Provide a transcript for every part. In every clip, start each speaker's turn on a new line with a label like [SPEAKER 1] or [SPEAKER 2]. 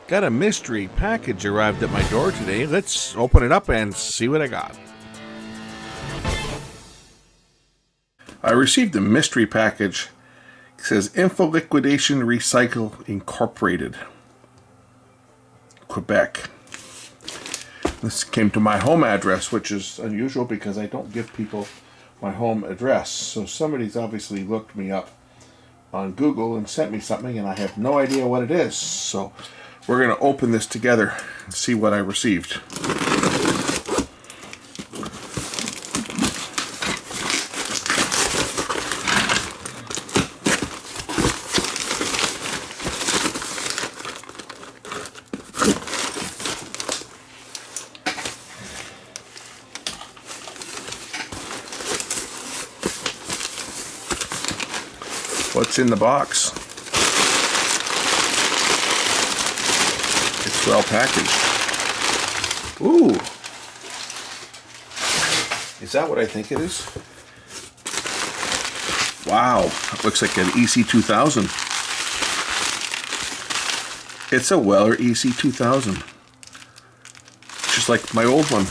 [SPEAKER 1] Got a mystery package arrived at my door today. Let's open it up and see what I got. I received a mystery package. It says Info Liquidation Recycle Incorporated, Quebec. This came to my home address, which is unusual because I don't give people my home address. So somebody's obviously looked me up on Google and sent me something, and I have no idea what it is. So we're going to open this together and see what I received. What's in the box? It's well packaged. Ooh. Is that what I think it is? Wow. It looks like an EC2000. It's a Weller EC2000. Just like my old one.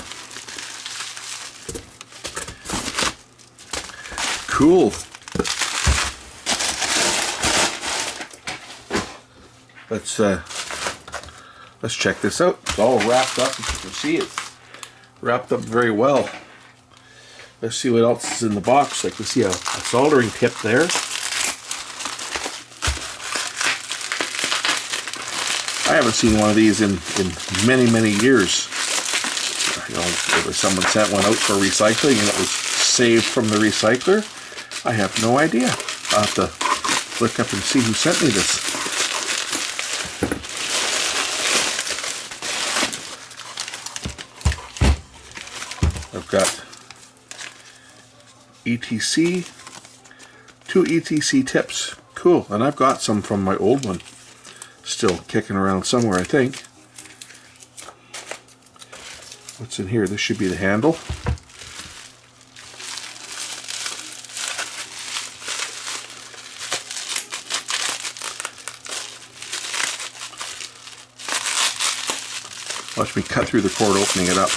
[SPEAKER 1] Cool. Let's check this out. It's all wrapped up. As you can see, it's wrapped up very well. Let's see what else is in the box. Like we see a soldering tip there. I haven't seen one of these in many years. You know, whether someone sent one out for recycling and it was saved from the recycler, I have no idea. I'll have to look up and see who sent me this. I've got ETC, 2 ETC tips. Cool, and I've got some from my old one still kicking around somewhere, I think. What's in here? This should be the handle. Watch me cut through the cord opening it up.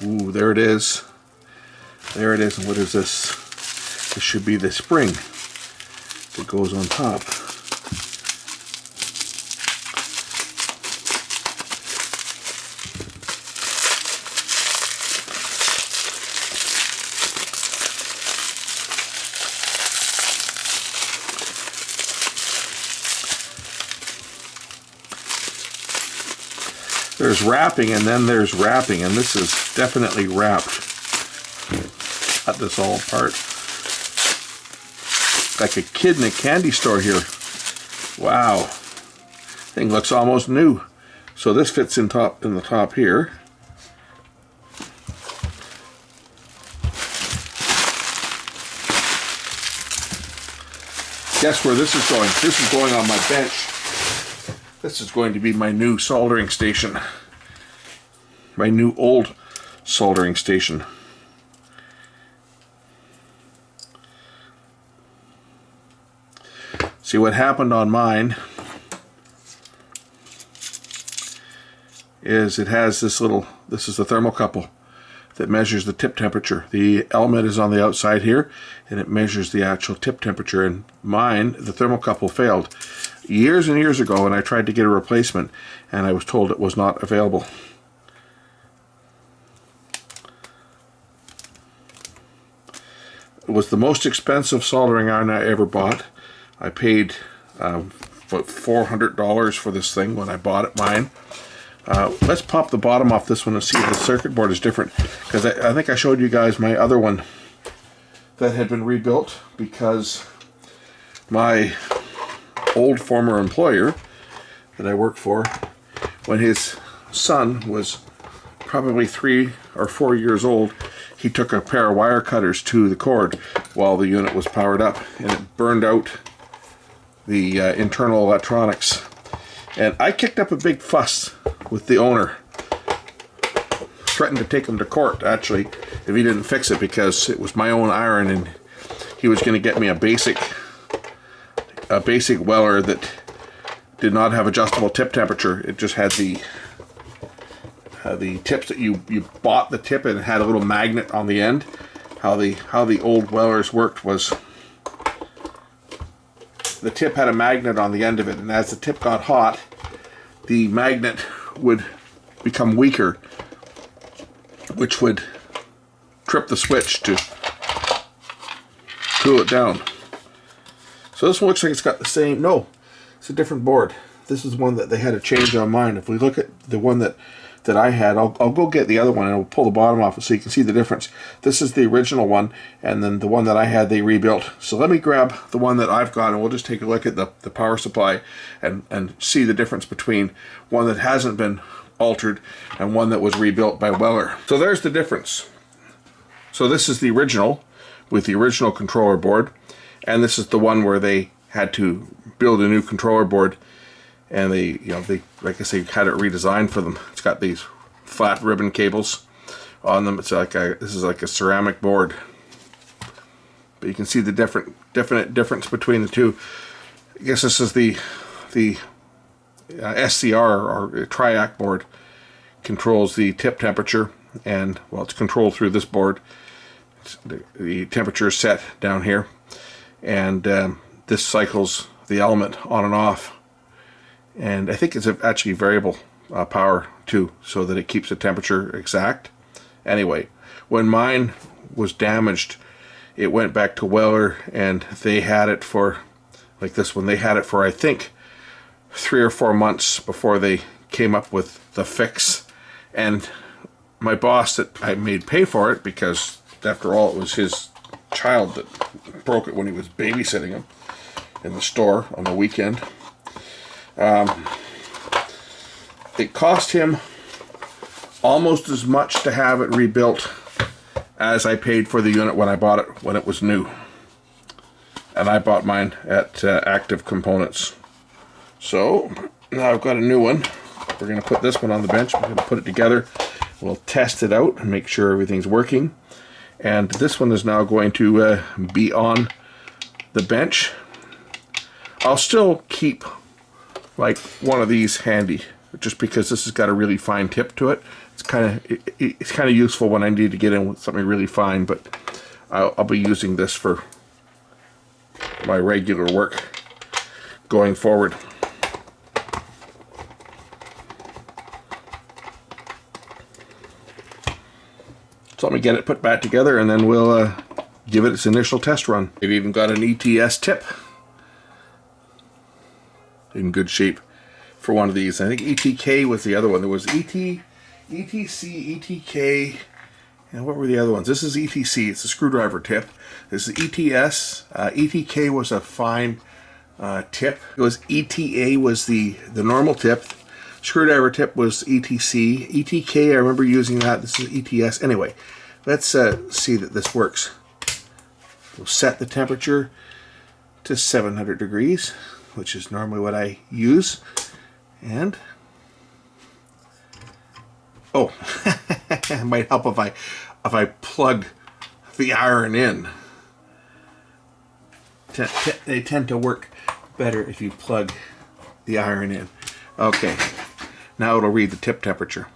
[SPEAKER 1] Ooh, there it is. There it is. And what is this? This should be the spring that goes on top. There's wrapping and then there's wrapping, and this is definitely wrapped. Cut this all apart. Like a kid in a candy store here. Wow. Thing looks almost new. So this fits in the top here. Guess where this is going? This is going on my bench. This is going to be my new soldering station. My new old soldering station. See, what happened on mine is it has this little, this is the thermocouple that measures the tip temperature. The element is on the outside here, and it measures the actual tip temperature. And mine, the thermocouple failed years and years ago, and I tried to get a replacement, and I was told it was not available. It was the most expensive soldering iron I ever bought. I paid $400 for this thing when I bought it, mine. Let's pop the bottom off this one and see if the circuit board is different, because I think I showed you guys my other one that had been rebuilt because my old former employer that I worked for, when his son was probably 3 or 4 years old, he took a pair of wire cutters to the cord while the unit was powered up, and it burned out the internal electronics. And I kicked up a big fuss with the owner threatened to take him to court, actually, if he didn't fix it, because it was my own iron, and he was going to get me a basic weller that did not have adjustable tip temperature. It just had the tips that you bought the tip, and it had a little magnet on the end. How the old wellers worked was the tip had a magnet on the end of it, and as the tip got hot, the magnet would become weaker, which would trip the switch to cool it down. So this one looks like it's got the same, no, it's a different board. This is one that they had to change on mine. If we look at the one that I had, I'll go get the other one and I'll pull the bottom off so you can see the difference. This is the original one, and then the one that I had they rebuilt. So let me grab the one that I've got, and we'll just take a look at the power supply and see the difference between one that hasn't been altered and one that was rebuilt by Weller. So there's the difference. So this is the original with the original controller board, and this is the one where they had to build a new controller board, and they like I say, had it redesigned for them. It's got these flat ribbon cables on them. It's like this is like a ceramic board, but you can see the definite difference between the two. I guess this is the SCR, or Triac board, controls the tip temperature, and well, it's controlled through this board. The temperature is set down here, and this cycles the element on and off. And I think it's actually variable power too, so that it keeps the temperature exact. Anyway, when mine was damaged, it went back to Weller, and they had it for, like this one, they had it for I think 3 or 4 months before they came up with the fix. And my boss that I made pay for it, because after all it was his child that broke it when he was babysitting him in the store on the weekend. It cost him almost as much to have it rebuilt as I paid for the unit when I bought it when it was new. And I bought mine at Active Components. So now I've got a new one. We're going to put this one on the bench. We're going to put it together. We'll test it out and make sure everything's working. And this one is now going to be on the bench. I'll still keep like one of these handy, just because this has got a really fine tip to it. It's kind of useful when I need to get in with something really fine, but I'll be using this for my regular work going forward. So let me get it put back together, and then we'll give it its initial test run. They've even got an ETS tip in good shape for one of these. I think ETK was the other one. There was ETC, ETK, and what were the other ones? This is ETC. It's a screwdriver tip. This is ETS. ETK was a fine tip. It was ETA was the normal tip. Screwdriver tip was ETC. ETK, I remember using that. This is ETS. Anyway, let's see that this works. We'll set the temperature to 700 degrees, which is normally what I use. And oh, it might help if I plug the iron in. They tend to work better if you plug the iron in. Okay, now it'll read the tip temperature.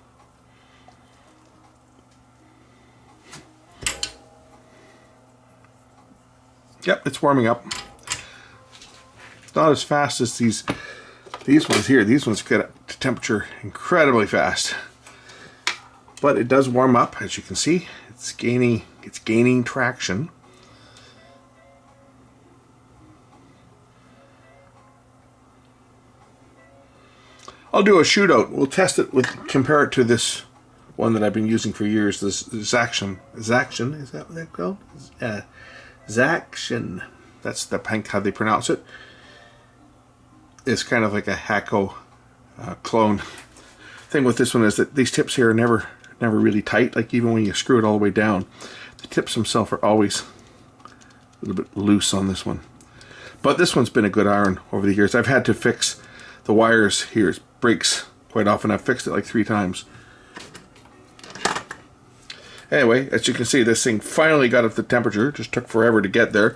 [SPEAKER 1] Yep, it's warming up. It's not as fast as these ones here. These ones get up to temperature incredibly fast. But it does warm up, as you can see. It's gaining traction. I'll do a shootout. We'll test it compare it to this one that I've been using for years. This Zaction, is that what they're called? Zaction. That's how they pronounce it. It's kind of like a Hacko clone. Thing with this one is that these tips here are never really tight. Like even when you screw it all the way down, the tips themselves are always a little bit loose on this one. But this one's been a good iron over the years. I've had to fix the wires here. It breaks quite often. I've fixed it like 3 times. Anyway, as you can see, this thing finally got up to temperature. It just took forever to get there.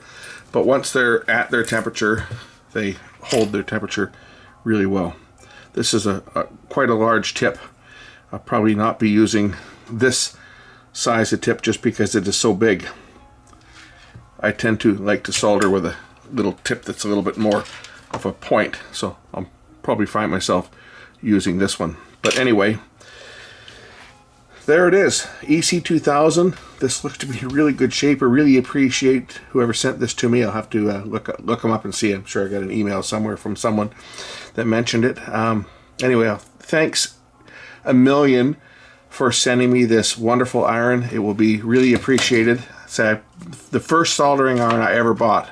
[SPEAKER 1] But once they're at their temperature, they hold their temperature really well. This is quite a large tip. I'll probably not be using this size of tip just because it is so big. I tend to like to solder with a little tip that's a little bit more of a point, so I'll probably find myself using this one. But anyway, there it is, EC2000. This looks to be in really good shape. I really appreciate whoever sent this to me. I'll have to look them up and see. I'm sure I got an email somewhere from someone that mentioned it. Anyway, thanks a million for sending me this wonderful iron. It will be really appreciated. So the first soldering iron I ever bought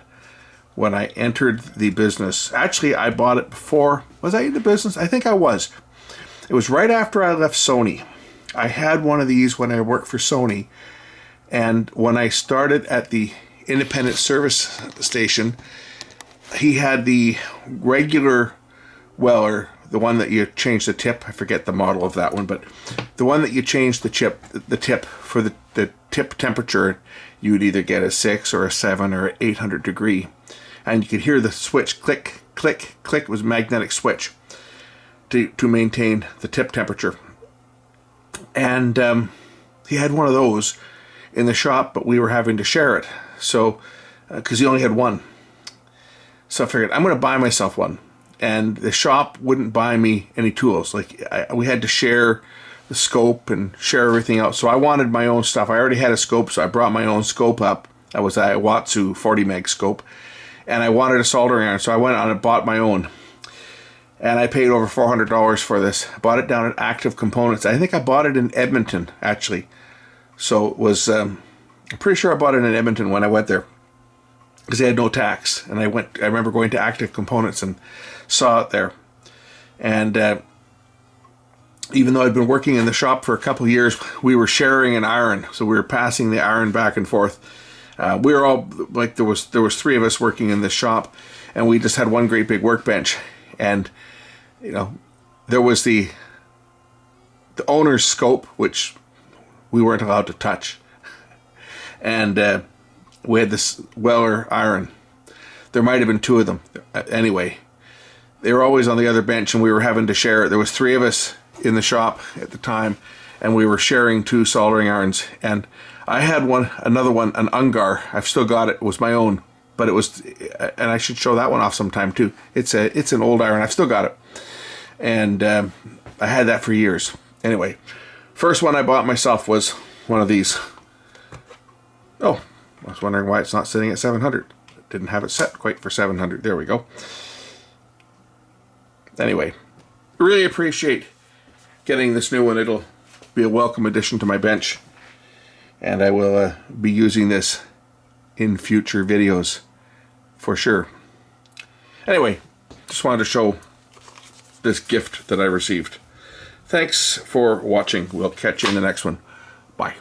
[SPEAKER 1] when I entered the business. Actually, I bought it before. Was I in the business? I think I was. It was right after I left Sony. I had one of these when I worked for Sony, and when I started at the independent service station, he had the regular weller, the one that you change the tip. I forget the model of that one, but the one that you change the tip for the tip temperature, you would either get a 6 or a 7 or an 800 degree, and you could hear the switch click, click, click. It was a magnetic switch to maintain the tip temperature. And he had one of those in the shop, but we were having to share it. So, because he only had one. So I figured, I'm going to buy myself one. And the shop wouldn't buy me any tools. Like, we had to share the scope and share everything else. So I wanted my own stuff. I already had a scope, so I brought my own scope up. That was a Watsu 40 meg scope. And I wanted a soldering iron, so I went out and bought my own. And I paid over $400 for this. I bought it down at Active Components. I think I bought it in Edmonton, actually. So it was, I'm pretty sure I bought it in Edmonton when I went there, because they had no tax. And I remember going to Active Components and saw it there. And even though I'd been working in the shop for a couple of years, we were sharing an iron. So we were passing the iron back and forth. We were all, like, there was 3 of us working in this shop, and we just had one great big workbench. And, you know, there was the owner's scope, which we weren't allowed to touch. And we had this weller iron. There might have been 2 of them. Anyway, they were always on the other bench, and we were having to share it. There was 3 of us in the shop at the time, and we were sharing 2 soldering irons. And I had another one, an Ungar. I've still got it. It was my own. But it was, and I should show that one off sometime too. It's an old iron. I've still got it, and I had that for years. Anyway, first one I bought myself was one of these. Oh, I was wondering why it's not sitting at 700. It didn't have it set quite for 700. There we go. Anyway, really appreciate getting this new one. It'll be a welcome addition to my bench, and I will be using this in future videos for sure. Anyway, just wanted to show this gift that I received. Thanks for watching. We'll catch you in the next one. Bye.